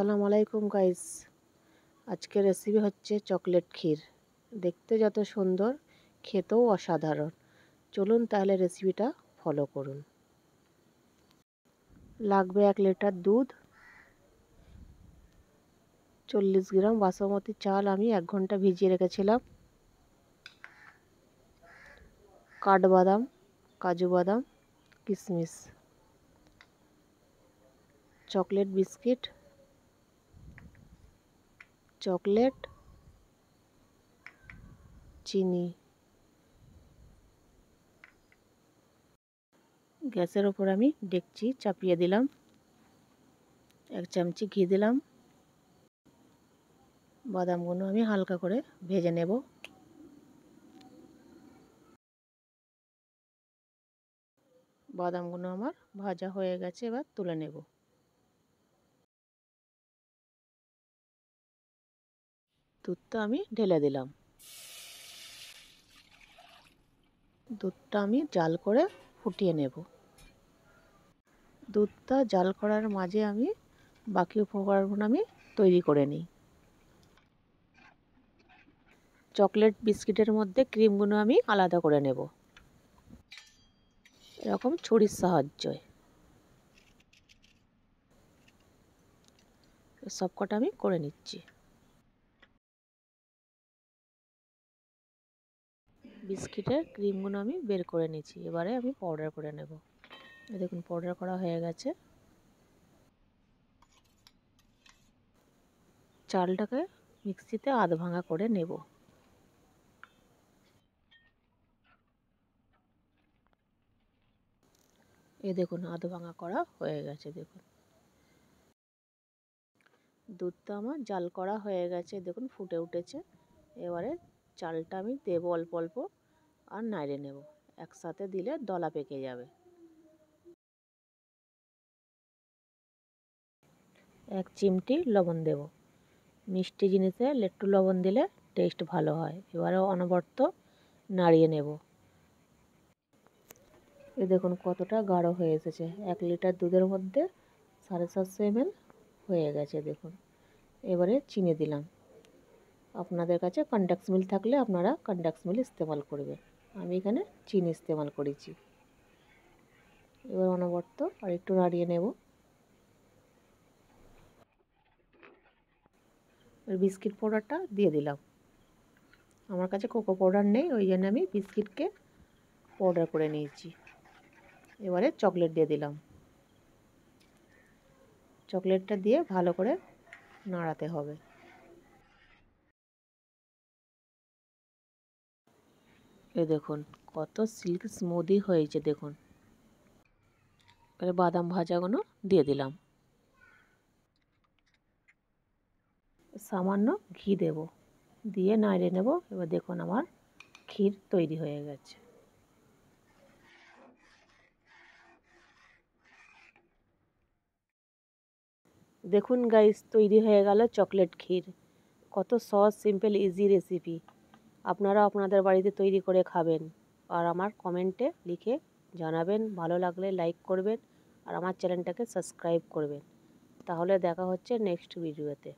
আসসালামু আলাইকুম গাইস। আজকের রেসিপি হচ্ছে চকলেট ক্ষীর। দেখতে যত সুন্দর, খেতেও অসাধারণ। চলুন তাহলে রেসিপিটা ফলো করুন। লাগবে 1 লিটার দুধ, 40 গ্রাম বাসমতি চাল আমি 1 ঘন্টা ভিজিয়ে রেখেছিলাম, কাঠবাদাম, কাজু বাদাম, কিশমিশ, চকলেট বিস্কিট, চকলেট, চিনি। গ্যাসের ওপর আমি ডেকচি চাপিয়ে দিলাম, 1 চামচি ঘি দিলাম। বাদামগুলো আমি হালকা করে ভেজে নেব। বাদামগুলো আমার ভাজা হয়ে গেছে, এবার তুলে নেব। দুধটা আমি ঢেলে দিলাম। দুধটা আমি জাল করে ফুটিয়ে নেব। দুধটা জাল করার মাঝে আমি বাকি উপকরণগুলো আমি তৈরি করে নিই। চকলেট বিস্কিটের মধ্যে ক্রিমগুলো আমি আলাদা করে নেব, এরকম ছুরির সাহায্যে। সবকটা আমি করে নিচ্ছি। বিস্কিটের ক্রিমগুলো আমি বের করে নিচ্ছি, এবারে আমি পাউডার করে নেব। দেখুন পাউডার করা হয়ে গেছে। চালটাকে মিক্সিতে আধ ভাঙা করে নেব। এই দেখুন আধ ভাঙা করা হয়ে গেছে। দেখুন দুধটা আমার জাল করা হয়ে গেছে, দেখুন ফুটে উঠেছে। এবারে চালটা আমি দেবো অল্প অল্প আর নাড়িয়ে নেব। একসাথে দিলে দলা পেকে যাবে। 1 চিমটি লবণ দেব। মিষ্টি জিনিসে একটু লবণ দিলে টেস্ট ভালো হয়। এবারে অনবরত নাড়িয়ে নেব। এই দেখুন কতটা গাঢ় হয়ে এসেছে। 1 লিটার দুধের মধ্যে 750 ml হয়ে গেছে। দেখুন এবারে চিনি দিলাম। আপনাদের কাছে কনডেন্স মিল্ক থাকলে আপনারা কনডেন্স মিল্ক ইস্তেমাল করবেন, আমি এখানে চিনি ইস্তেমাল করেছি। এবার অনবরত আর একটু নাড়িয়ে নেব। বিস্কিট পাউডারটা দিয়ে দিলাম। আমার কাছে কোকো পাউডার নেই, ওই জন্য আমি বিস্কিটকে পাউডার করে নিয়েছি। এবারে চকলেট দিয়ে দিলাম। চকলেটটা দিয়ে ভালো করে নাড়াতে হবে। এই দেখুন কত সিল্ক স্মুদি হয়েছে। দেখুন এবারে বাদাম ভাজাগুলো দিয়ে দিলাম। সামান্য ঘি দেব, দিয়ে নাড়িয়ে নেব। এবার দেখুন আমার ক্ষীর তৈরি হয়ে গেছে। দেখুন গাইস তৈরি হয়ে গেল চকলেট ক্ষীর। কত সহজ, সিম্পল, ইজি রেসিপি। আপনারা আপনাদের বাড়িতে তৈরি করে খাবেন আর আমার কমেন্টে লিখে জানাবেন। ভালো লাগলে লাইক করবেন আর আমার চ্যানেলটাকে সাবস্ক্রাইব করবেন। তাহলে দেখা হচ্ছে নেক্সট ভিডিওতে।